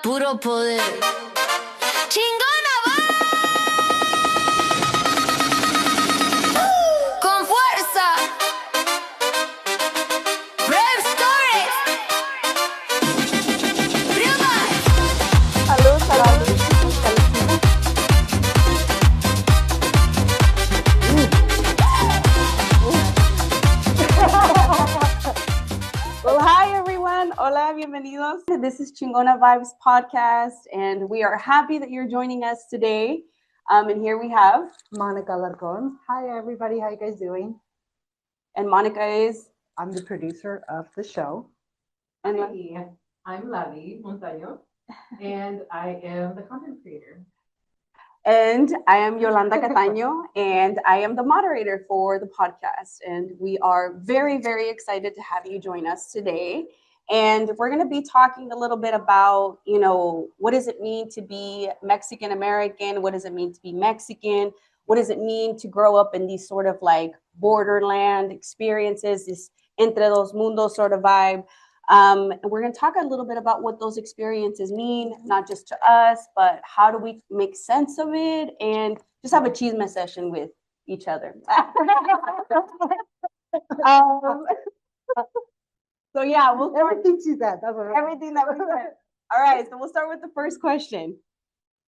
Puro poder. Chingona Vibez. Con fuerza. Brave stories. Real life. Salud, salud. Well, hi everyone. Hola, bienvenidos. This is Chingona Vibez podcast, and we are happy that you're joining us today. And here we have Monica Larcon. Hi, everybody. How you guys doing? and Monica is I'm the producer of the show. and Hi, I'm Lavi Montaño, and I am the content creator. And I am Yolanda Cataño, and I am the moderator for the podcast. And we are very, very excited to have you join us today. And we're going to be talking a little bit about, what does it mean to be Mexican American? What does it mean to be Mexican? What does it mean to grow up in these sort of like borderland experiences, this Entre Dos Mundos sort of vibe? And we're going to talk a little bit about what those experiences mean, not just to us, but how do we make sense of it, and just have a chisme session with each other. So yeah, we'll start Everything she said. That's what everything that we said. All right, so we'll start with the first question.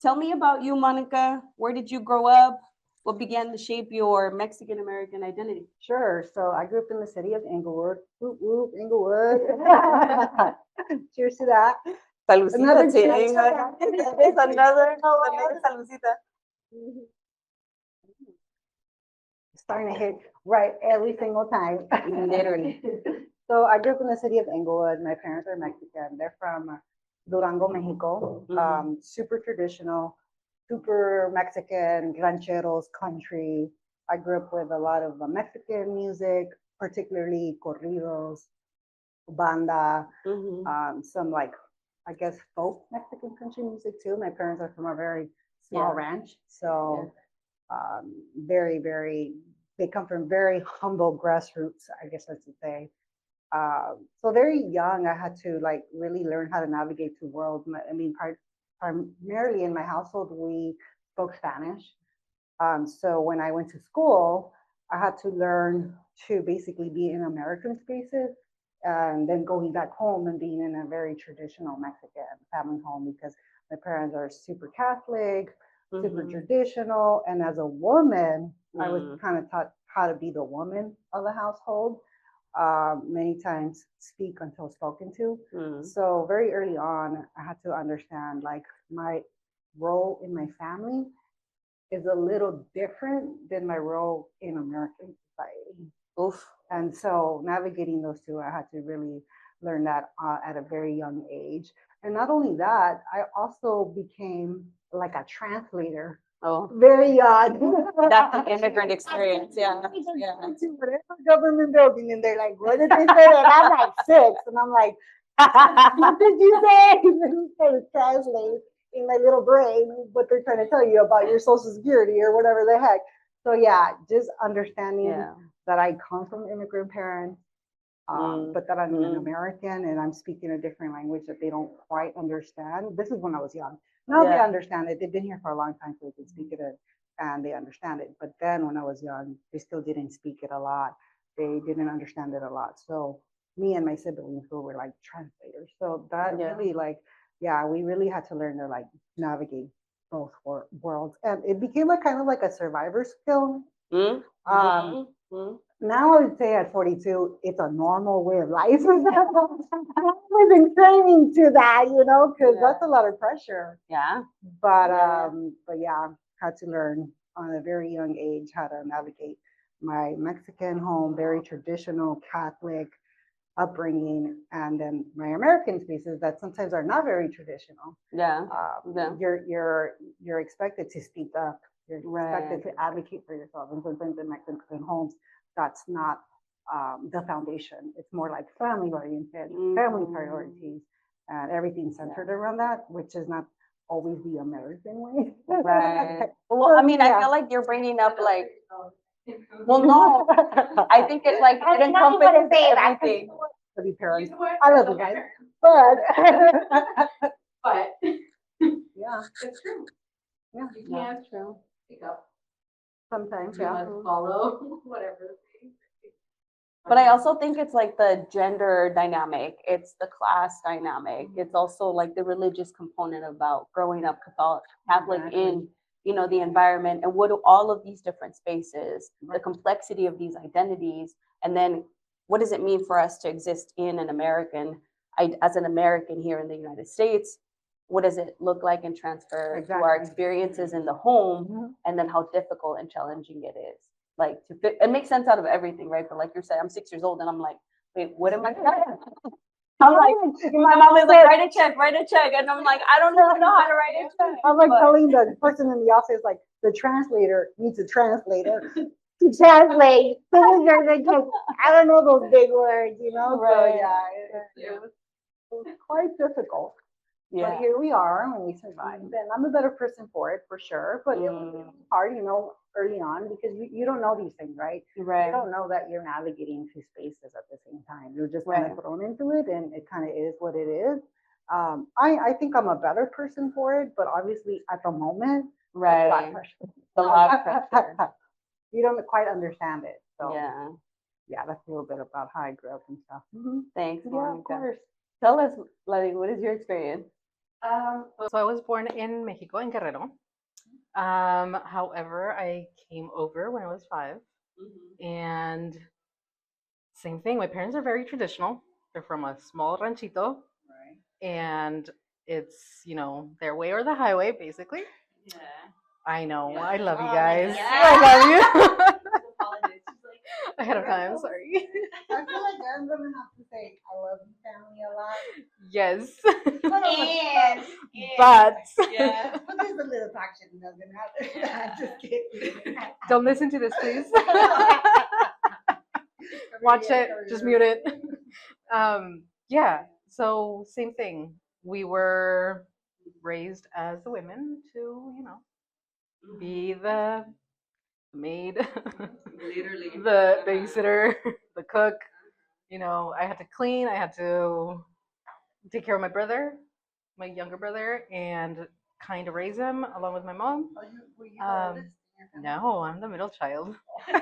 Tell me about you, Monica. Where did you grow up? What began to shape your Mexican American identity? Sure. So I grew up in the city of Inglewood. Whoop, whoop, Inglewood. Cheers to that. Salucita Another to cheers. Inglewood. It's another salucita. Starting to hit right every single time. Literally. So I grew up in the city of Inglewood. My parents are Mexican. They're from Durango, Mexico. Super traditional, super Mexican, rancheros, country. I grew up with a lot of Mexican music, particularly corridos, banda, some like, I guess, folk Mexican country music too. My parents are from a very small ranch. So very, very, they come from very humble grassroots, I guess I should say. So very young, I had to like really learn how to navigate the world. I mean, primarily in my household, we spoke Spanish. So when I went to school, I had to learn to basically be in American spaces and then going back home and being in a very traditional Mexican family home because my parents are super Catholic, super traditional. And as a woman, I was kind of taught how to be the woman of the household. Many times speak until spoken to. So very early on, I had to understand like my role in my family is a little different than my role in American society. Oof. And so navigating those two, I had to really learn that at a very young age. And not only that, I also became like a translator. Oh, Very young. that's an immigrant experience. Yeah. Yeah. To whatever government building, and they're like, "What did they say?" And I'm like 6, and I'm like, "What did you say?" And then trying to translate in my little brain what they're trying to tell you about your social security or whatever the heck. So yeah, just understanding that I come from immigrant parents, but that I'm an American and I'm speaking a different language that they don't quite understand. This is when I was young. Now they understand it. They've been here for a long time, so they can speak it and they understand it. But then when I was young, they still didn't speak it a lot. They didn't understand it a lot. So me and my siblings who were like translators. So that really like, we really had to learn to like navigate both worlds. And it became like kind of like a survivor skill. Now I would say at 42, it's a normal way of life. I was in training to that, because that's a lot of pressure. Yeah. But yeah, had to learn on a very young age how to navigate my Mexican home, very traditional Catholic upbringing, and then my American spaces that sometimes are not very traditional. You're expected to speak up. You're expected to advocate for yourself. And sometimes in Mexican homes, that's not the foundation. It's more like family oriented, family priorities, and everything centered around that, which is not always the American way. Right. Well, I mean, I feel like you're bringing up like, well, no, I think it like it encompasses everything. To be parents, I love you guys, but But It's true. Yeah, You Yeah, can't that's true. pick up. sometimes, You yeah. must follow whatever. But I also think it's like the gender dynamic, it's the class dynamic, it's also like the religious component about growing up Catholic in, you know, the environment, and what do all of these different spaces, the complexity of these identities, and then what does it mean for us to exist in an American, as an American here in the United States? What does it look like and transfer to our Exactly. experiences in the home, Mhm. and then how difficult and challenging it is. Like to fit, it makes sense out of everything, right? But like you're saying, I'm 6 years old and I'm like, wait, what am I saying? I'm like, my mom is like, write a check. And I'm like, I don't even know how to write a check. I'm like But- telling the person in the office, like, the translator needs a translator to translate. I don't know those big words, you know? Right. So yeah, it was quite difficult. But yeah. here we are and we survived. And I'm a better person for it, for sure. But it was hard, you know, early on because you don't know these things, right? You Right. don't know that you're navigating two spaces at the same time. You're just Right. kind of thrown into it and it kind of is what it is. I think I'm a better person for it, but obviously at the moment, it's a lot of Right. pressure. The lot of pressure. You don't quite understand it. So Yeah. that's a little bit about how I grew up and stuff. Thanks, Yeah, of Monica. course. Tell us, Lali, what is your experience? So I was born in Mexico, in Guerrero. However, I came over when I was 5, and same thing. My parents are very traditional. They're from a small ranchito, and it's, you know, their way or the highway, basically. Yeah. I know. Yeah. I love you Oh, guys. yeah. I love you. Apologies. She's like, Ahead of time. Sorry. I feel like I'm gonna have to say I love you family a lot. Yes. and, But yeah. But there's a little action doesn't happen. I'm just kidding. don't listen to this, please. Watch it. Just mute it. Yeah. So same thing. We were raised as the women to, you know, be the maid, Literally. the babysitter, the cook. You know, I had to clean. I had to take care of my brother, my younger brother, and kind of raise him along with my mom. Were you the Um, oldest in your family? No, I'm the middle child. So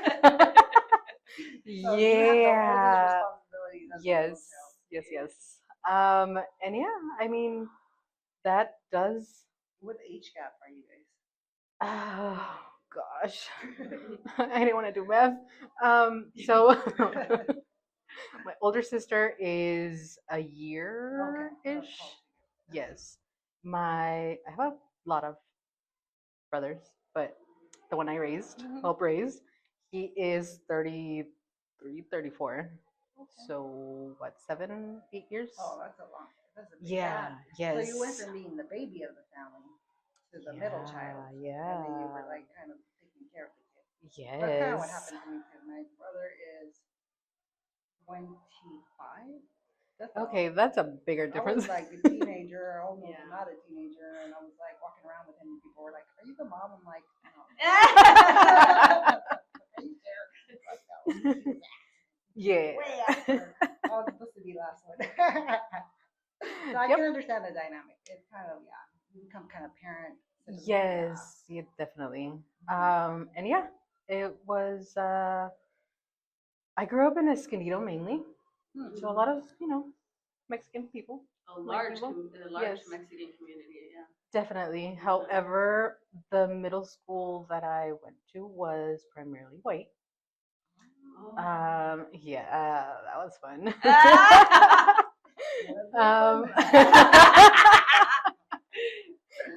you have the oldest Yeah. responsibilities as a Yes. little child. Yes. And yeah, I mean, that does. What age gap are you guys? Oh gosh, I didn't want to do math. So my older sister is a year-ish. Yes. I have a lot of brothers, but the one I raised, helped raise, he is 33, 34. So what, 7, 8 years? Oh, that's a long. That's a big Yeah, gap. yes. So you went from being the baby of the family to the middle child, and then you were like kind of taking care of the kid. Yes. That's kind of what happened to me too. My brother is 25. That's Okay, that's a bigger I difference. was like a teenager, almost Yeah. not a teenager, and I was like walking around with him, and people were like, "Are you the mom?" I'm like, "No." Are you there? Like, no. Yeah. Way after. I was supposed to be last one. So I Yep. can understand the dynamic. It's kind of you become kind of parent. Yes, yeah, definitely. And yeah, it was. I grew up in Escondido mainly, so a lot of, you know, Mexican people. A Like large, people? a large Yes. Mexican community, yeah. Definitely. However, the middle school that I went to was primarily white. Yeah, that was fun.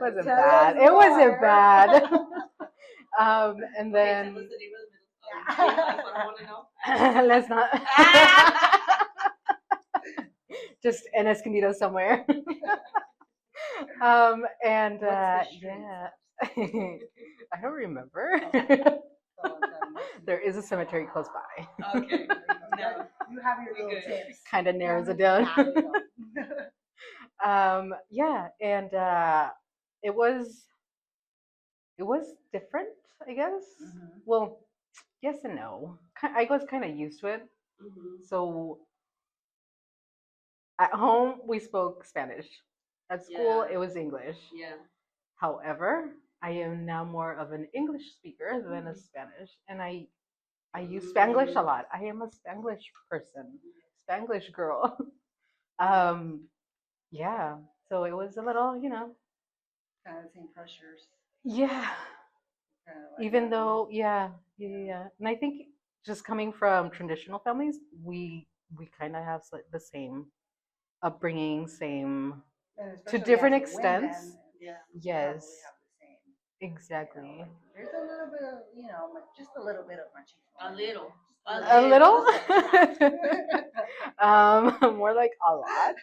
Wasn't bad. It wasn't bad. And then What's the name of the middle school? That's what I want to know. let's not. Just in Escondido somewhere. And yeah, I don't remember. There is a cemetery close by. Okay. No. You have your little Good. tips. Kind of narrows it down. Yeah, and it was different, I guess. Well, yes and no. I was kind of used to it. So at home we spoke Spanish. At school Yeah. it was English. Yeah. However, I am now more of an English speaker than a Spanish, and I use Spanglish a lot. I am a Spanglish person, Spanglish girl. um, yeah. So it was a little, Kind of the same pressures. yeah. Kind of like Even that. though, yeah. And I think just coming from traditional families, we kind of have the same upbringing, same And to especially different as women, extents. Yeah. Yes, probably have the same. exactly. Like, there's a little bit of, just a little bit of machismo. A little. A little, more like a lot.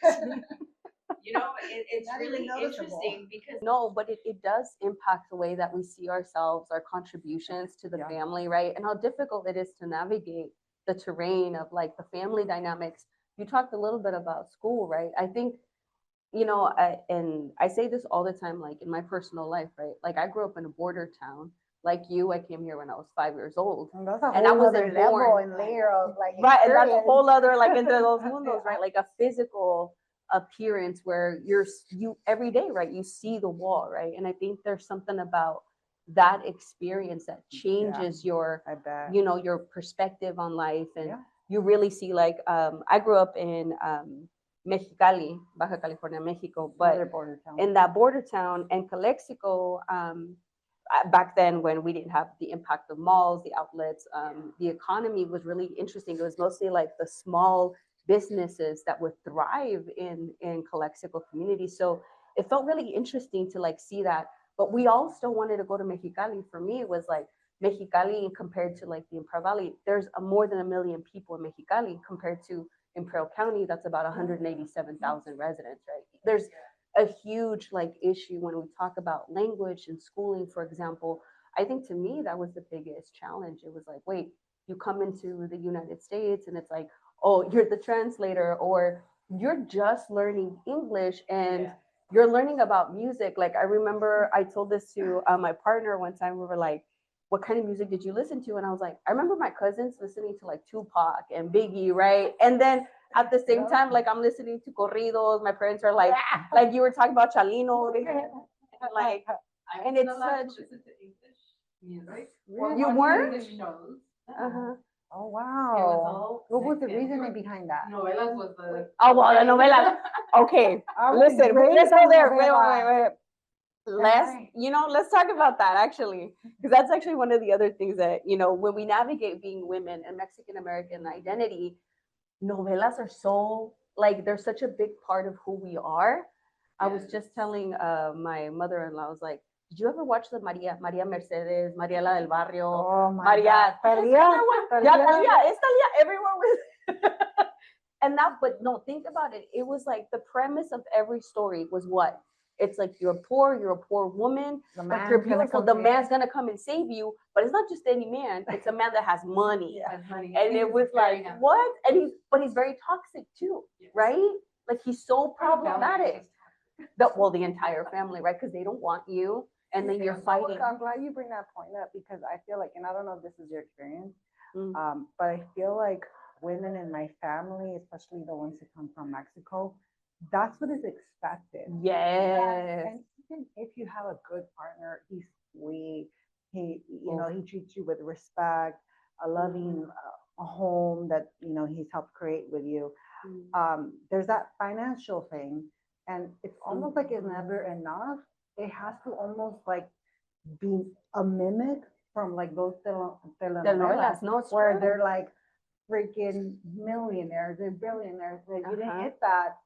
It's Not even really noticeable. interesting because No, but it does impact the way that we see ourselves, our contributions to the Yeah. family, right? And how difficult it is to navigate the terrain of like the family dynamics. You talked a little bit about school, right? I think, and I say this all the time, like in my personal life, right? Like I grew up in a border town. Like you, I came here when I was 5 years old. And that's a And I whole other wasn't level born. and layer of like Right, and that's a experience. whole other like Entre Dos Mundos, right? Like a physical appearance where you every day, right? You see the wall, right? And I think there's something about that experience that changes your, I bet. your perspective on life, and Yeah. you really see like I grew up in Mexicali, Baja California, Mexico, but Another border town. in that border town and Calexico, back then when we didn't have the impact of malls, the outlets, the economy was really interesting. It was mostly like the small businesses that would thrive in Calexico community. So it felt really interesting to like see that. But we all still wanted to go to Mexicali. For me, it was like Mexicali compared to like the Imperial Valley. There's more than 1 million people in Mexicali compared to Imperial County. That's about 187,000 residents, right? There's a huge like issue when we talk about language and schooling, for example. I think to me that was the biggest challenge. It was like, wait, you come into the United States and it's like, oh, you're the translator, or you're just learning English and you're learning about music. Like I remember I told this to my partner one time. We were like, what kind of music did you listen to? And I was like, I remember my cousins listening to like Tupac and Biggie, right? And then at the same time, like I'm listening to corridos. My parents are like you were talking about Chalino, like, and it's such. listen to English music. Really? You watch weren't? English shows. Uh-huh. Oh It was wow. all What was the Mexican. reasoning behind that? Novelas was the Oh well, the novela. Okay, I was listen, raised let's go on there. novela. Wait. Let's talk about that actually, because that's actually one of the other things that when we navigate being women and Mexican American identity, novelas are so like they're such a big part of who we are. I was just telling my mother-in-law, I was like, did you ever watch the Maria Mercedes, Maria la del Barrio, Oh my Maria? God. Talia, Yeah, Talia, it's Talia. Everyone was. And that, but no, think about it. It was like the premise of every story was what? It's like you're a poor woman, but you're beautiful. The man's gonna come and save you, but it's not just any man. It's a man that has money. Yeah. And it was like, what? And he's very toxic too, right? Like he's so problematic. The entire family, right? Because they don't want you, and then you're fighting. I'm glad you bring that point up because I feel like, and I don't know if this is your experience, Mm. but I feel like women in my family, especially the ones who come from Mexico, that's what is expected. Yes. And even if you have a good partner, he's sweet. He treats you with respect, a loving a home that he's helped create with you. There's that financial thing, and it's almost like it's never enough. It has to almost like be a mimic from like those telenovelas, No, it's where true. they're like freaking millionaires, they're billionaires. If you didn't hit that,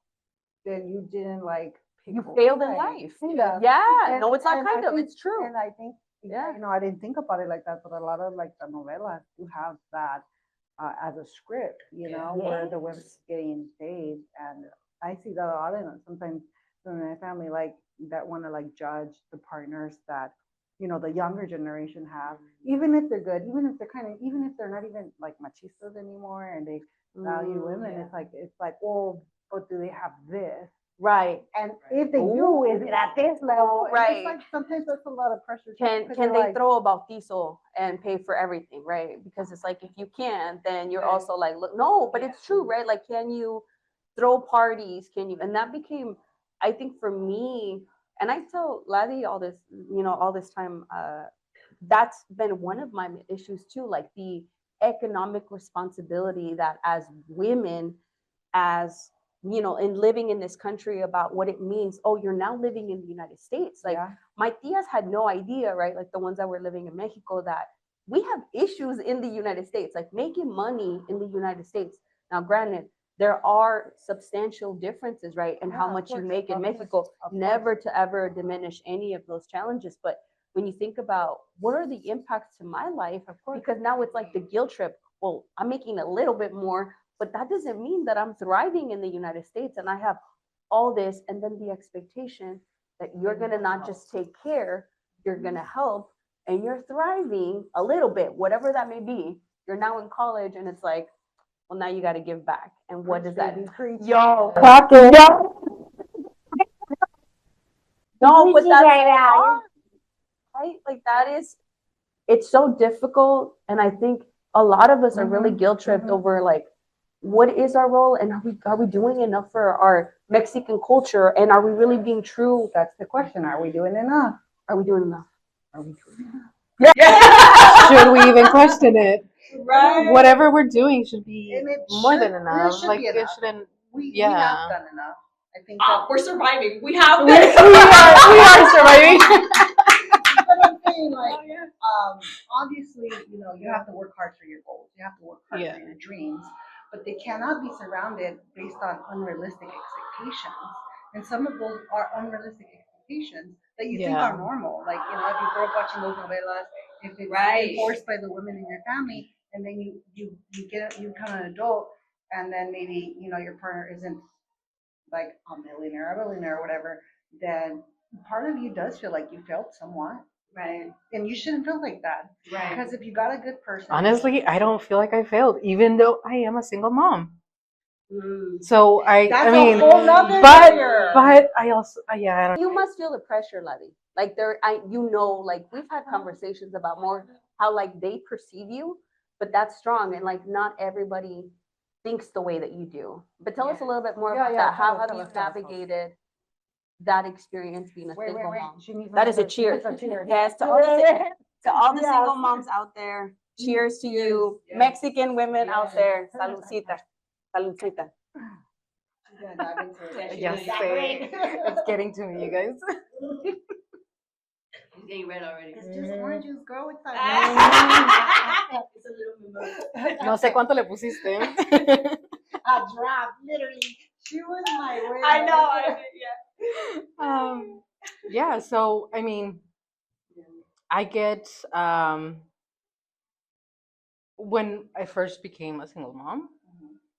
then you didn't like You failed in life. Kind of. Yeah. And- No, it's not and kind I of. think- It's true. And I think, Yeah. I didn't think about it like that, but a lot of like the novelas do have that as a script, where the women's getting paid. And I see that a lot in it. Sometimes in my family, like that want to like judge the partners that, the younger generation have, even if they're good, even if they're not even like machistas anymore and they value women. Yeah. It's like, well, but do they have this? Right. And if they do, is it at this level? And Right. it's like sometimes that's a lot of pressure. Can because they you're like, throw a bautizo and pay for everything, right? Because it's like if you can, then you're also like, look, no, but it's true, right? Like, can you throw parties? Can you? And that became, I think, for me, And I tell Laddie all this, all this time, that's been one of my issues too, like the economic responsibility that as women, as in living in this country, about what it means. Oh, you're now living in the United States. Like my tias had no idea, right? Like the ones that were living in Mexico, that we have issues in the United States, like making money in the United States. Now, granted, there are substantial differences, right, in how much you make in Mexico. Never to ever diminish any of those challenges, but when you think about what are the impacts to my life, because now it's like the guilt trip. Well, I'm making a little bit more, but that doesn't mean that I'm thriving in the United States and I have all this, and then the expectation that you're going to not just take care, you're going to help, and you're thriving a little bit, whatever that may be. You're now in college, and it's like, well, now you got to give back. And what does that? Yo, Pocket. no, but that's hard, right? Like it's so difficult, and I think a lot of us are really guilt tripped over like, what is our role, and are we doing enough for our Mexican culture, and are we really being true? That's the question. Are we doing enough? Are we doing enough? Are we doing enough? Should we even question it? Right. Whatever we're doing should be And it more should- than it enough. should Like be it enough. shouldn't. We Yeah. have done enough. I think that We're surviving. We have We this. are surviving. but I'm saying, like, obviously, you have to work hard for your goals. You have to work hard Yeah. for your dreams, but they cannot be surrounded based on unrealistic expectations. And some of those are unrealistic expectations that you think Yeah. are normal. Like, if you grow up watching those novelas, if it's Right. enforced by the women in your family, and then you become an adult, and then maybe your partner isn't like a billionaire, or whatever, then part of you does feel like you failed somewhat. Right. And you shouldn't feel like that. Right. Because if you got a good person. Honestly, I don't feel like I failed, even though I am a single mom. Mm. So That's I mean, a whole nother but layer. I also I don't. You must feel the pressure, Letty. Like like we've had conversations about more how like they perceive you, but that's strong, and like not everybody thinks the way that you do. But tell us a little bit more about that. How have you navigated that experience being a single mom? That is a cheers. Yes, to all the single moms out there. Cheers to you, Yes. Mexican women out there. Saludcita, saludcita. Yes, it's getting to me, you guys. He's getting red already. It's just orange juice, girl. It's It's a little mimosa. No sé cuánto le pusiste. a drop, literally. She was my way. I know. Yeah. Yeah, so I mean, I get when I first became a single mom,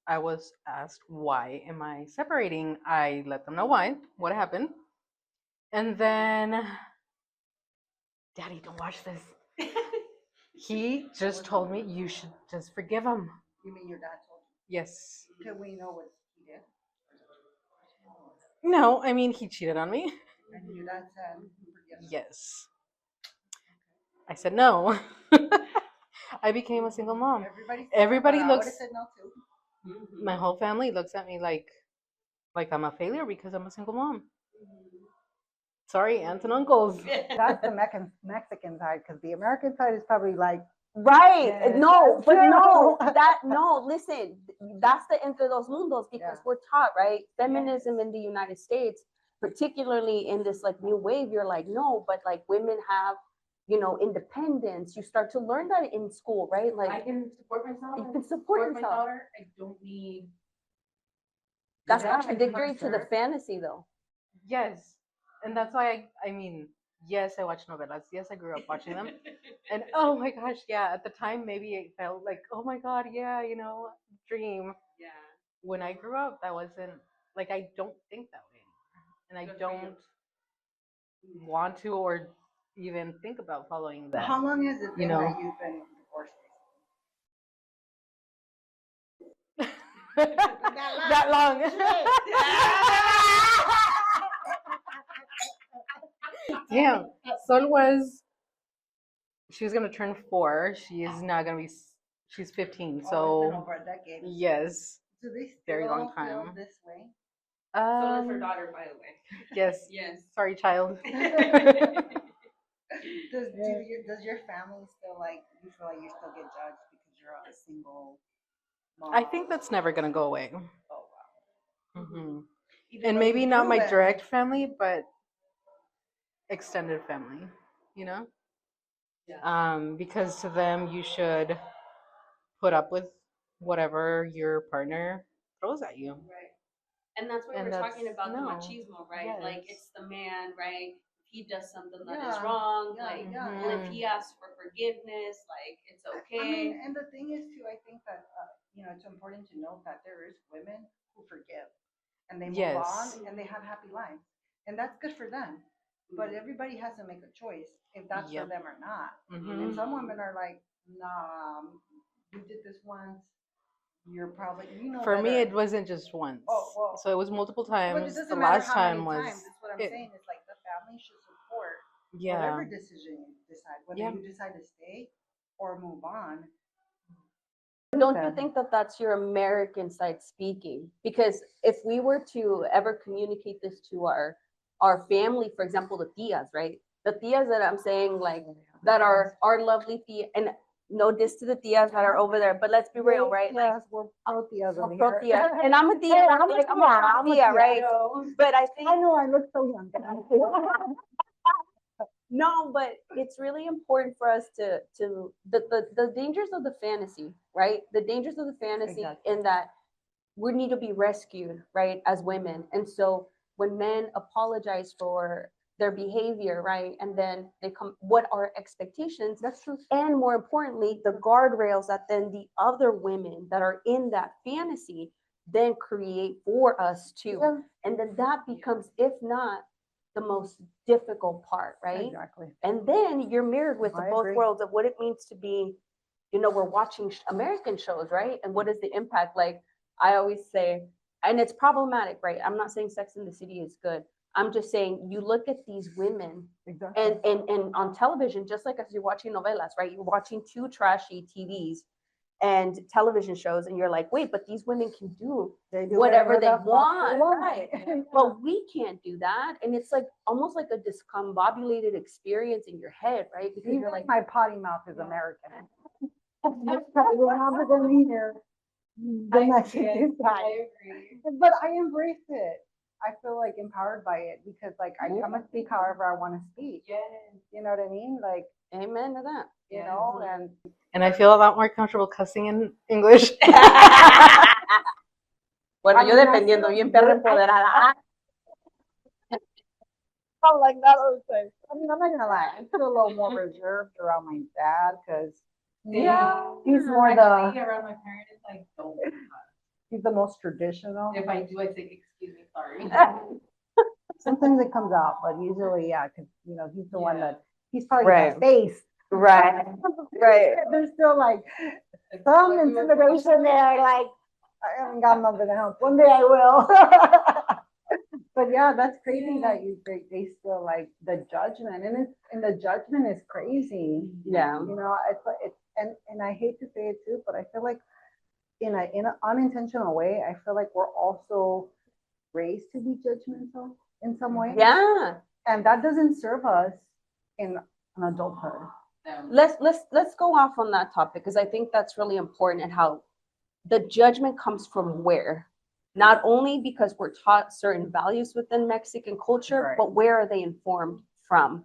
I was asked, why am I separating? I let them know why, what happened. And then, Daddy, don't watch this. He just told me, you should just forgive him. You mean your dad told Yes. you? Can we know what he did? No, I mean, he cheated on me. And your dad said, forgive him. Yes. I said no. I became a single mom. Everybody I looks. would've said no too. My whole family looks at me like I'm a failure because I'm a single mom. Sorry, aunts and uncles. That's the Mexican side, because the American side is probably like, Right. Yes, No, that's but true. listen, that's the Entre Dos Mundos, because we're taught, right? Feminism in the United States, particularly in this like new wave, you're like, no, but like women have, independence. You start to learn that in school, right? Like I can support myself. you can support my yourself. daughter. I don't need. That's Yeah, contradictory to the sure. fantasy, though. Yes, and that's why I mean, yes, I watch novelas. Yes, I grew up watching them. And oh my gosh, yeah, at the time maybe it felt like, oh my god, yeah, dream. Yeah. When I grew up, that wasn't like, I don't think that way anymore. And I Good for you. don't want to or even think about following that. how long has it been know. that you've been divorced? That long. Damn. She was gonna turn 4. She is now gonna be. She's 15. Oh, it's been So over a decade. yes, Do they very long still feel time. this way? So that's her daughter, by the way. Yes. Yes. Sorry, child. Does your family still like you feel like you still get judged because you're a single mom? I think that's never gonna go away. Oh wow. Hmm. Even And though maybe you've not my proven- direct family, but extended family. You know, because to them you should put up with whatever your partner throws at you. Right. And that's what And we're that's- talking about the no. machismo, right? Like Yes. it's the man, right? If he does something that is Yeah. wrong, Yeah, like, yeah, and if Mhm. he asks for forgiveness, like it's okay. I mean, and the thing is too, I think that it's important to note that there is women who forgive and they move Yes. on and they have happy lives, and that's good for them. But everybody has to make a choice if that's Yep. for them or not. Mhm. And some women are like, nah, you did this once. You're probably For me, better. it wasn't just once. Oh, well. So it was multiple But it times. doesn't The matter last how time many was times. That's what I'm it- saying. It's like the family should support yeah. whatever decision you decide, whether Yeah. you decide to stay or move on. Don't you think that that's your American side speaking? Because if we were to ever communicate this to our family, for example, the tias, right? The tias that I'm saying, like, that are our lovely tia, and no diss to the tias that are over there, but let's be real, right? Like, Yes, we're pro tias over we're pro here. tias. And I'm a tia, Hey, I'm like, I'm a pro tia, right? But I think I know I look so young. no, but it's really important for us to the dangers of the fantasy, right? The dangers of the fantasy Exactly. in that we need to be rescued, right, as women. And so when men apologize for their behavior, right, and then they come, what are expectations? That's true. And more importantly, the guardrails that then the other women that are in that fantasy then create for us too. Yeah. And then that becomes, if not the most difficult part, right? Exactly. And then you're mirrored with the I both agree. worlds of what it means to be, we're watching American shows, right? And what is the impact? Like I always say, and it's problematic, right? I'm not saying Sex in the City is good. I'm just saying you look at these women Exactly. and on television, just like as you're watching novelas, right? You're watching two trashy TVs and television shows, and you're like, wait, but these women can do whatever they want, right? But we can't do that, and it's like almost like a discombobulated experience in your head, right? Because Even you're like, my potty mouth is American. That's probably what I'm gonna be here. The Mexican side. agree. But I embrace it. I feel like empowered by it because like I'm gonna speak however I want to speak. Yes. You know what I mean? Like, amen to that. you know, and And I feel a lot more comfortable cussing in English. Bueno, I yo mean, dependiendo, I bien perra empoderada. I like that other thing. I mean, I'm not gonna lie. I feel a little more reserved around my dad because he's more Actually, the around my parents, it's like, don't. he's the most traditional. If I do, I say, excuse me, sorry. Sometimes it comes out, but usually, yeah, because he's the one that he's probably Right. the face. Right. Right. There's still like some intimidation there. Like I haven't got nothing else. One day I will. But yeah, that's crazy that they still like the judgment, and the judgment is crazy. Yeah. It's and I hate to say it too, but I feel like in an unintentional way, I feel like we're also raised to be judgmental in some way. Yeah. And that doesn't serve us in an adulthood. Let's go off on that topic because I think that's really important and how the judgment comes from where. Not only because we're taught certain values within Mexican culture, Right. but where are they informed from?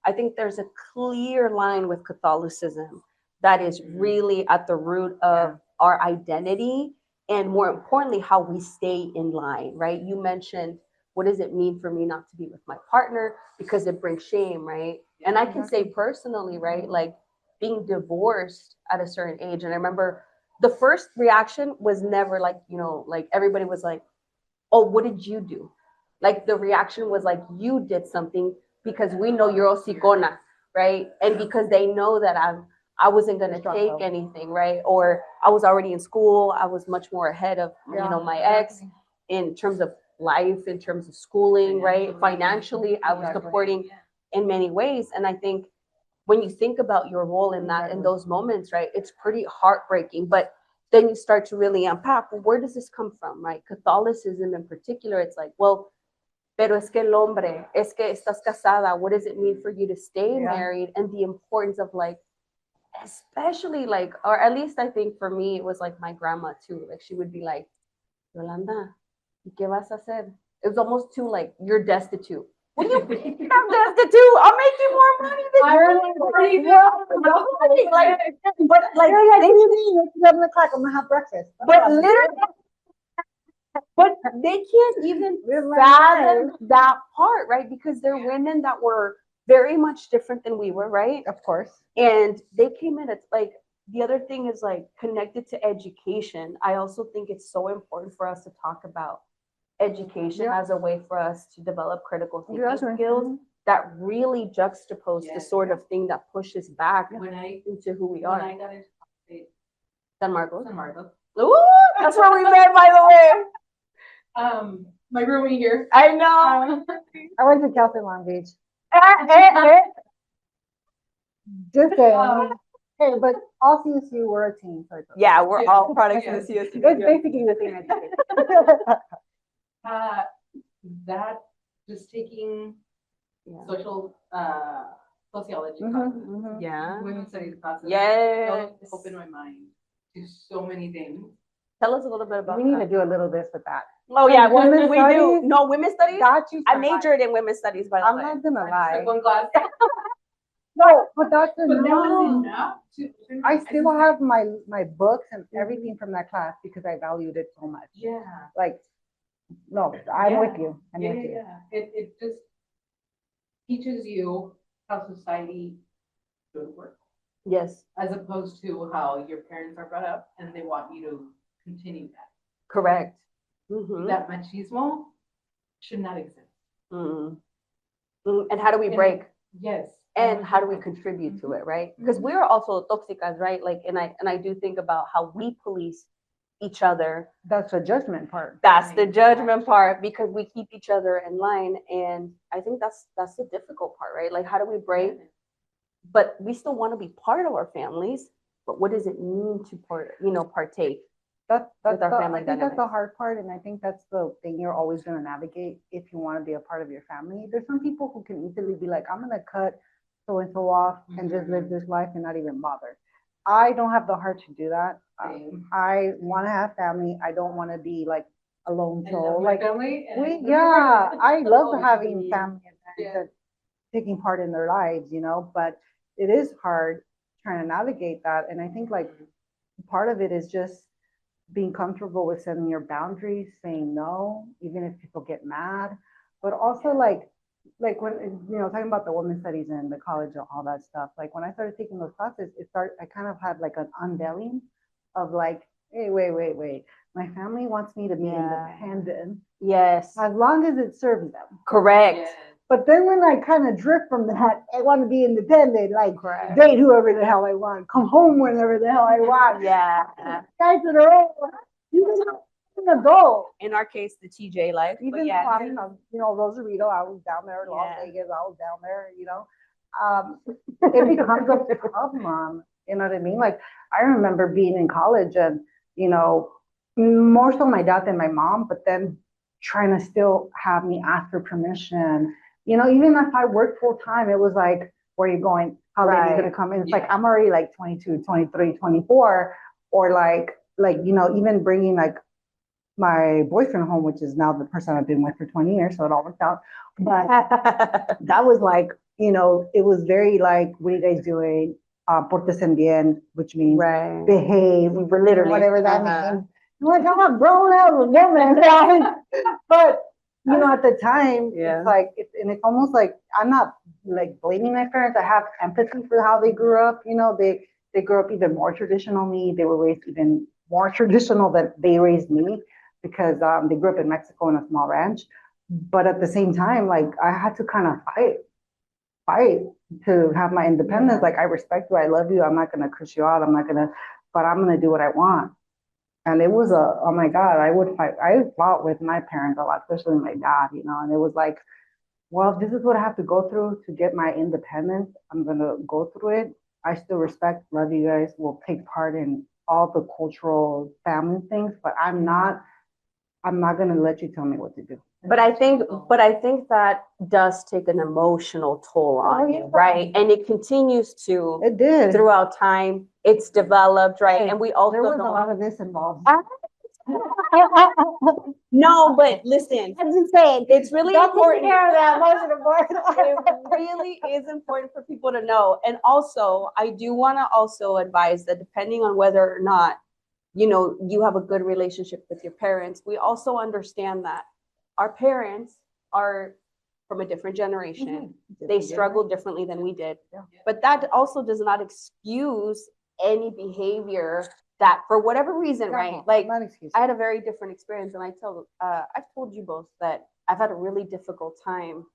I think there's a clear line with Catholicism that is really at the root of our identity and more importantly, how we stay in line, right? You mentioned, what does it mean for me not to be with my partner? Because it brings shame, right? And I can say personally, right? Like being divorced at a certain age. And I remember the first reaction was never like, like everybody was like, oh, what did you do? Like the reaction was like, you did something because we know you're hocicona, right? And because they know that I wasn't going to take anything, right? Or I was already in school. I was much more ahead of, my ex in terms of life, in terms of schooling, right? Financially, I was supporting in many ways. And I think when you think about your role in that, in those moments, right, it's pretty heartbreaking. But then you start to really unpack, well, where does this come from, right? Catholicism in particular, it's like, well, pero es que el hombre, es que estás casada, what does it mean for you to stay married? And the importance of like, especially like, or at least I think for me, it was like my grandma too. Like she would be like, Yolanda, ¿y qué vas a hacer? It was almost too like, you're destitute. What do you mean I'm destitute? I'll make you more money than you. Like, but like, Yeah, what do you mean? It's 11 o'clock. I'm gonna have breakfast. but literally, but they can't even fathom that part, right? Because they're women that were very much different than we were, right? Of course. And they came in, it's like, the other thing is like connected to education. I also think it's so important for us to talk about education as a way for us to develop critical thinking skills that really juxtapose the sort of thing that pushes back into who we are. When I got into San Marcos. San Marcos. Ooh, that's where we met, by the way. My roomie here. I know. I went to Cal State Long Beach. Just saying. Hey, but all CSU were a team. So Yeah, we're all products of the CSU. it's basically the same education. That just taking social sociology Mhm, classes, mhm. Yeah. women's studies classes. Yes. Opened my mind to so many things. Tell us a little bit about We need to that. do a little this with that. Oh yeah, Women's we do. studies? No, women's studies. Got you. I majored in women's studies, by the I'm way. not gonna I lie. took one class, No, but that's but that was enough. enough to. I still have my books and everything from that class because I valued it so much. Yeah. Like, no, I'm with you. I'm with you. It just teaches you how society should work, Yes, as opposed to how your parents are brought up and they want you to continue that. correct. Mhm. That machismo should not exist. Mhm. And how do we And- break? Yes. And how do we contribute to it, right? Because we're also toxicas, right? Like, and I do think about how we police each other. That's the judgment part. That's the judgment part, because we keep each other in line, and I think that's the difficult part, right? Like, how do we break? But we still want to be part of our families. But what does it mean to partake? That's With our the, family I think that's the dynamics. hard part, and I think that's the thing you're always going to navigate if you want to be a part of your family. There's some people who can easily be like, I'm going to cut so and so off and just live this life and not even bother. I don't have the heart to do that. Same. I want to have family. I don't want to be like a lone I soul. love my Like, family. And I love Oh, having yeah. family events and taking part in their lives, but it is hard trying to navigate that. And I think like part of it is just being comfortable with setting your boundaries, saying no, even if people get mad, but also like when, talking about the women's studies and the college and all that stuff, like when I started taking those classes, I kind of had like an unveiling of like, hey, wait. My family wants me to be independent Yes, as long as it serves them. correct. Yes. But then when I kind of drift from that, I want to be independent, like Correct. date whoever the hell I want, come home whenever the hell I want. Yeah. Guys that are old, you know, an adult. In our case, the TJ life. But Even yeah. I mean, Rosarito, I was down there, Las Yeah. Vegas, I was down there, it becomes a problem. You know what I mean? Like, I remember being in college and, more so my dad than my mom, but then trying to still have me ask for permission. Even if I worked full time, it was like, where are you going? How late are you going to come in? It's like, I'm already like 22, 23, 24, or like, even bringing like my boyfriend home, which is now the person I've been with for 20 years. So it all worked out. But that was like, it was very like, what are you guys doing? Pórtense bien, which means behave, Literally. whatever that means. Like, I'm a grown ass woman, right? But, at the time, it's like, and it's almost like, I'm not like blaming my parents. I have empathy for how they grew up. They grew up even more traditional than me. They were raised even more traditional than they raised me because they grew up in Mexico in a small ranch. But at the same time, like, I had to kind of fight to have my independence. Like, I respect you, I love you, I'm not gonna curse you out, but I'm gonna do what I want. And it was oh my God, I fought with my parents a lot, especially my dad, and it was like, well, this is what I have to go through to get my independence. I'm gonna go through it. I still respect, love you guys, will take part in all the cultural family things, but I'm not gonna let you tell me what to do. But I think that does take an emotional toll on you, right? And it continues to It did. throughout time. It's developed, right? And we also There was a don't. lot of this involved. No, but listen, I'm just saying, it's really don't take important. care of that emotional part. It really is important for people to know. And also, I do want to also advise that depending on whether or not, you know, you have a good relationship with your parents, we also understand that our parents are from a different generation. They struggled differently than we did. Yeah. But that also does not excuse any behavior that for whatever reason, right? Like I had a very different experience, and I've told you both that I've had a really difficult time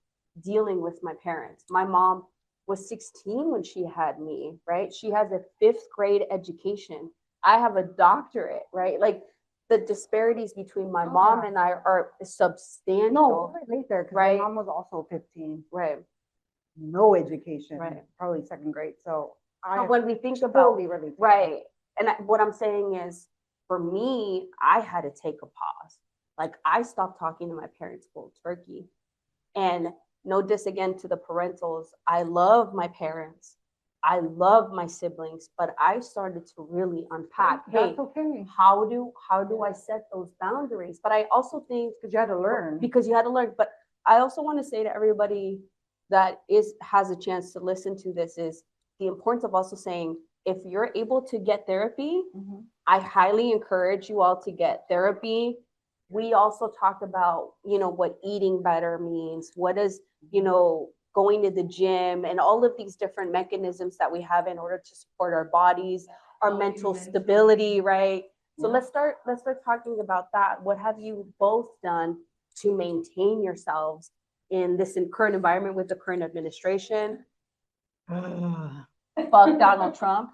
dealing with my parents. My mom was 16 when she had me, right? She has a 5th grade education. I have a doctorate, right? Like the disparities between my mom and I are substantial. No, later, because right? my mom was also 15. Right. No education. Right. Probably 2nd grade. So But when we think about totally relate. right, and what I'm saying is, for me, I had to take a pause. Like I stopped talking to my parents cold turkey, and no diss again to the parentals. I love my parents. I love my siblings, but I started to really unpack. Hey, That's okay. how do I set those boundaries? But I also think Because you had to learn. because you had to learn. But I also want to say to everybody that has a chance to listen to this is the importance of also saying, if you're able to get therapy, I highly encourage you all to get therapy. We also talked about, you know, what eating better means, what is, you know, going to the gym, and all of these different mechanisms that we have in order to support our bodies, our mental stability, right? So let's start talking about that. What have you both done to maintain yourselves in this current environment with the current administration? Fuck Donald Trump.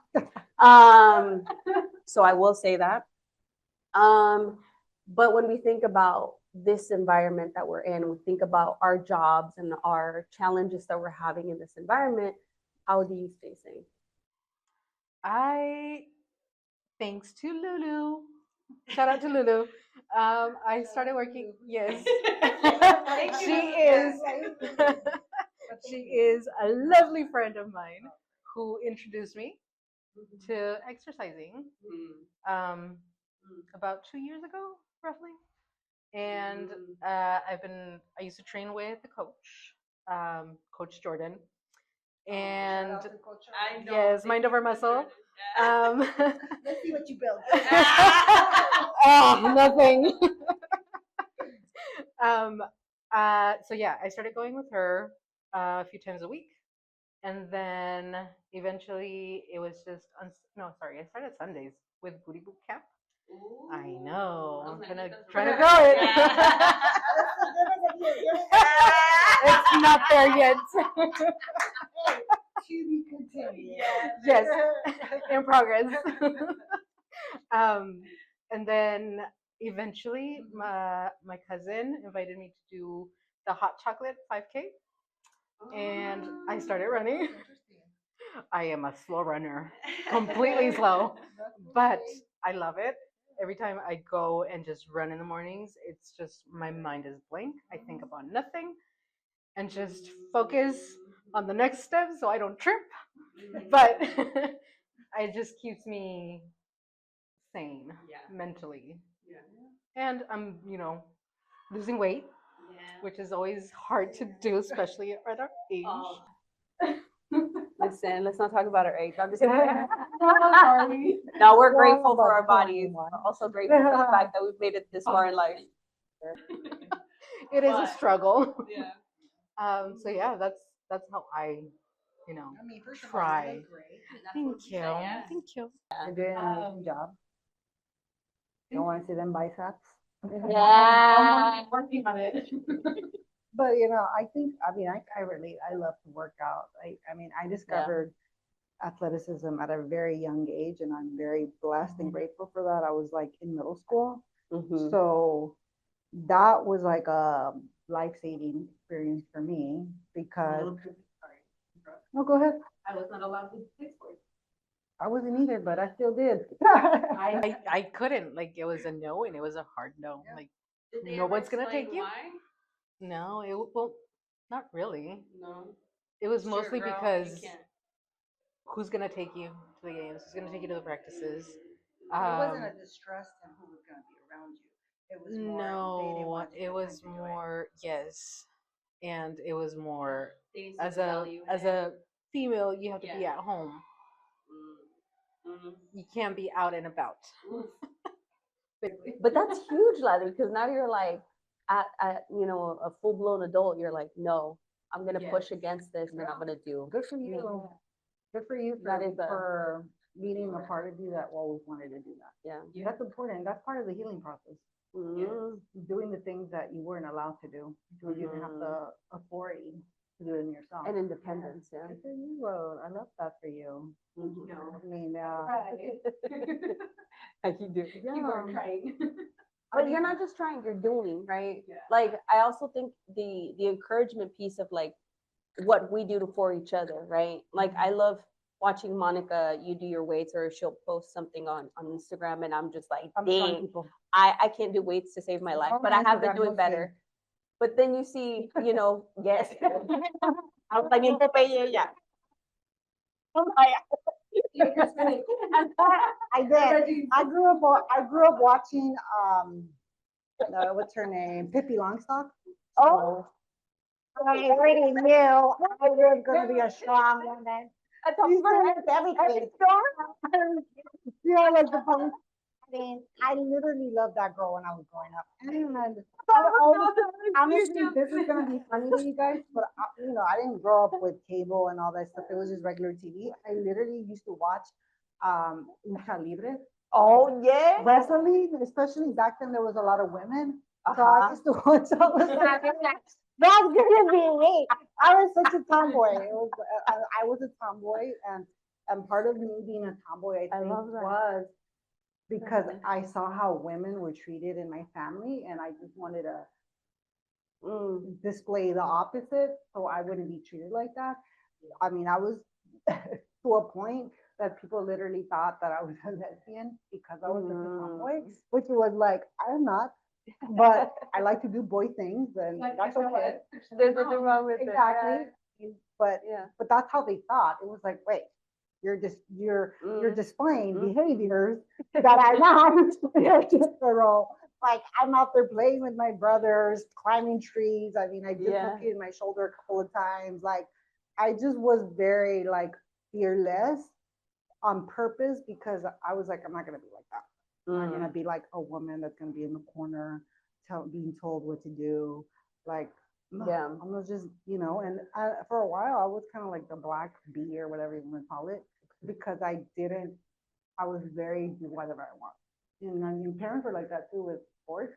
So I will say that. But when we think about this environment that we're in, we think about our jobs and our challenges that we're having in this environment. How do you stay safe? Thanks to Lulu, shout out to Lulu. I started working. Yes, she is a lovely friend of mine who introduced me to exercising about 2 years ago, roughly. And I used to train with the coach, Coach Jordan. And yes, mind over muscle. Let's see what you build. Oh, nothing. So yeah, I started going with her a few times a week, and then eventually it was just I started Sundays with Booty Boot Camp. Ooh, I know, I'm trying to grow it. It's not there yet. To be continued. Yes, in progress. And then eventually, my cousin invited me to do the hot chocolate 5K, and I started running. I am a slow runner, completely slow, but I love it. Every time I go and just run in the mornings, it's just my mind is blank. I think about nothing and just focus on the next step so I don't trip. But it just keeps me sane mentally. And I'm, losing weight, which is always hard to do, especially at our age. Listen, let's not talk about our age. I'm just sorry. No, we're grateful for our bodies. We're also grateful for the fact that we've made it this far in life. It is a struggle. So yeah, that's how I try. Thank you. Thank you. You're doing an amazing job. You don't want to see them biceps? Yeah. I'm working on it. But I relate. I love to work out. I discovered athleticism at a very young age, and I'm very blessed and grateful for that. I was like in middle school, so that was like a life-saving experience for me because. No, go ahead. I was not allowed to play sports. I wasn't either, but I still did. I couldn't. Like it was a no, and it was a hard no. Like no one's gonna take you. No, well, not really. No. It was Sure, mostly girl, you because can't. who's gonna take you to the games? Who's gonna take you to the practices? It wasn't a distrust in who was going to be around you. It was more they didn't No, want you it to was enjoy. more yes, and it was more They didn't see as the a value in as it. a female, you have to be Yeah. at home. Mhm. You can't be out and about. Oof. But that's huge, Ladder, because now you're like at a full blown adult. You're like, no, I'm gonna push Yes. against this, and I'm gonna do. Good for you. Good for you That is for meeting a part of you that always wanted to do that. Yeah. That's important. That's part of the healing process. Mhm. Doing the things that you weren't allowed to do. You didn't have the authority to do it in yourself. And independence, yeah. Good for you, Rose. I love that for you. Mhm. No. I mean, Like you do. yeah. You weren't trying. But you're not just trying, you're doing, right? Yeah. Like I also think the encouragement piece of like what we do for each other, right? Like I love watching Monica, you do your weights, or she'll post something on Instagram, and I'm just like, I'm showing dang, people. I can't do weights to save my life, Oh, but I have been Instagram, doing no better. But then you see, yes. I'm like, yeah. Oh my I did. I grew up watching what's her name? Pippi Longstocks. Oh. I already knew I was gonna be a strong woman. I told you Everything. Yeah, like the punk. I mean, I literally loved that girl when I was growing up. And honestly, this is gonna be funny to you guys, but I didn't grow up with cable and all that stuff. It was just regular TV. I literally used to watch Lucha Libre. Oh yeah. Wrestling, especially back then, there was a lot of women. So I used to watch all of that. That's gonna be me. I was such a tomboy. I was a tomboy, and part of me being a tomboy, I think, love that. was because I saw how women were treated in my family, and I just wanted to display the opposite, so I wouldn't be treated like that. I mean, I was to a point that people literally thought that I was a lesbian because I was such a tomboy, which was like, I'm not. But I like to do boy things, and Like, that's you know okay. what? There's nothing wrong with Exactly. But Yeah. that's how they thought. It was like, wait, you're displaying behaviors that are not role. Like I'm out there playing with my brothers, climbing trees. I mean, I dislocated my shoulder a couple of times. Like I just was very like fearless on purpose because I was like, I'm not gonna be like that. I'm not gonna be like a woman that's gonna be in the corner, being told what to do. Like, no, I'm gonna just, and for a while I was kind of like the black bee or whatever you want to call it, because I was very do whatever I want. And I mean, parents were like that too with sports,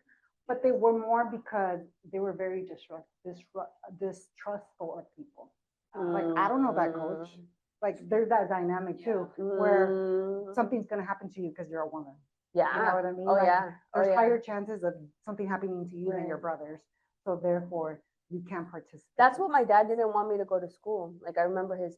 but they were more because they were very distrustful of people. Like, I don't know that coach. Like, there's that dynamic too, where something's gonna happen to you because you're a woman. Yeah. You know what I mean? Oh Like, yeah. there's higher chances of something happening to you than your brothers. So therefore, you can't participate. That's what my dad didn't want me to go to school. Like I remember his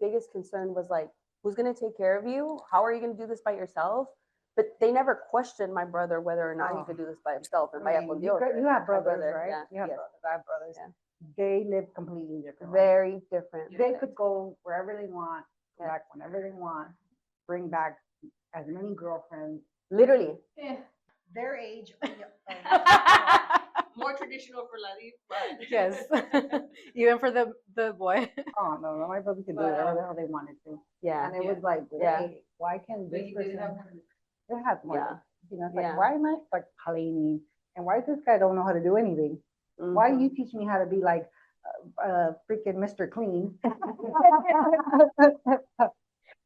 biggest concern was like, who's gonna take care of you? How are you gonna do this by yourself? But they never questioned my brother whether or not he could do this by himself. And I mean, you have brothers, right? Yeah. You have Yes. brothers. I have brothers. Yeah. They live completely different. Very different. They could go wherever they want, come back whenever they want, bring back as many girlfriends. Literally. Yeah. Their age. More traditional for Ladi, but Yes, even for the boy. Oh no, my brother could do whatever the hell they wanted to. Yeah. And it was like, wait, why can But this you did person have they have more? Yeah. It's like, Yeah. why am I like cleaning? And why this guy don't know how to do anything? Why you teach me how to be like freaking Mr. Clean?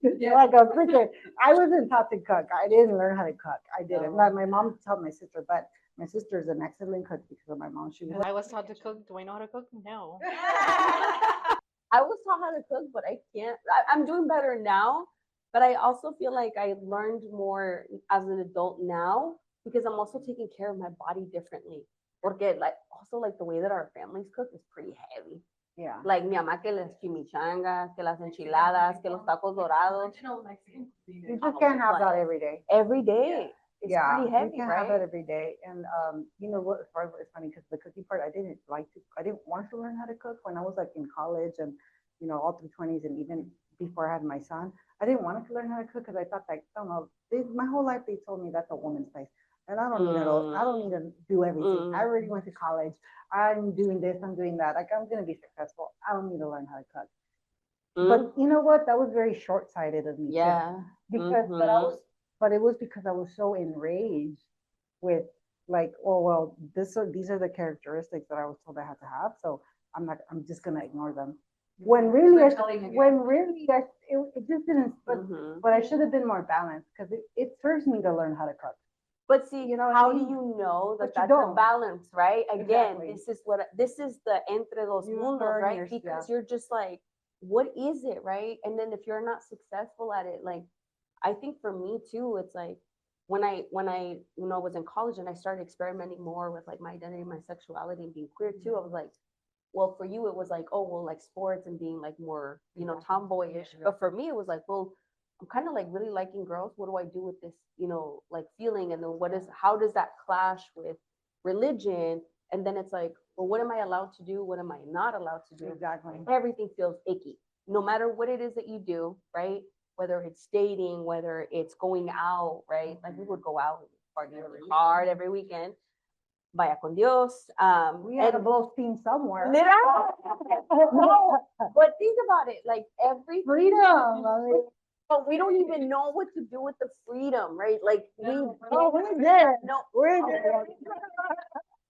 Like a freaking, I wasn't taught to cook. I didn't learn how to cook. I didn't. My mom taught my sister, but my sister is an excellent cook because of my mom. She was I was taught to cook. Do I know how to cook? No. I was taught how to cook, but I can't. I'm doing better now, but I also feel like I learned more as an adult now because I'm also taking care of my body differently. Porque like also like the way that our families cook is pretty heavy. Yeah. Like mi mamá que las chimichangas, que las enchiladas, que los tacos dorados. Original Mexican cuisine You is just can't have that like- every day. Every day. It's Yeah, pretty you heavy, can't have that right? every day. And you know what? It's funny because the cooking part, I didn't want to learn how to cook when I was like in college and you know all through 20s and even before I had my son. I didn't want to learn how to cook because I thought like I don't know. My whole life they told me that's a woman's place, and I don't need to. I don't need to do everything. I already went to college. I'm doing this. I'm doing that. Like I'm gonna be successful. I don't need to learn how to cook. But you know what? That was very short-sighted of me. Too. Yeah. Because but it was because I was so enraged with like, oh well, these are the characteristics that I was told I had to have, so I'm just gonna ignore them. When really it just didn't, but I should have been more balanced because it serves me to learn how to cook. But see, You know what I how do mean? you know that But you that's a don't. balance, right? Again, Exactly. this is the Entre Dos You Mundos, learn right? your- Because yeah. you're just like, what is it, right? And then if you're not successful at it, like, I think for me too, it's like when I was in college and I started experimenting more with like my identity, my sexuality, and being queer too, I was like, well, for you it was like, oh well, like sports and being like more, tomboyish. But for me it was like, well, I'm kind of like really liking girls. What do I do with this, like feeling? And then how does that clash with religion? And then it's like, well, what am I allowed to do? What am I not allowed to do? Exactly. Everything feels icky, no matter what it is that you do, right? Whether it's dating, whether it's going out, right? Like we would go out and party really hard every weekend. Vaya con Dios. We had to blow steam somewhere. No, but think about it, like every Freedom. I mean, but we don't even know what to do with the freedom, right? Like we're there. no, We're there.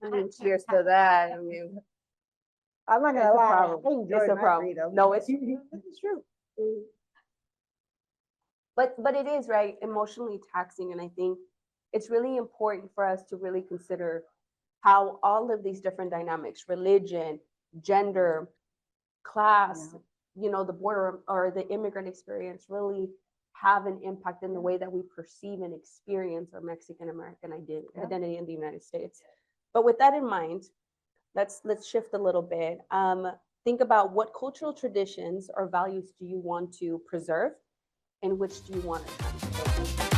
I mean, cheers to that. I mean, I'm not it's gonna a lie. problem. I enjoyed It's a my problem. freedom. No, it's true. But it is, right, emotionally taxing, and I think it's really important for us to really consider how all of these different dynamics, religion, gender, class, the border or the immigrant experience really have an impact in the way that we perceive and experience our Mexican American identity in the United States. But with that in mind, let's shift a little bit. Think about what cultural traditions or values do you want to preserve and which do you want to transfer?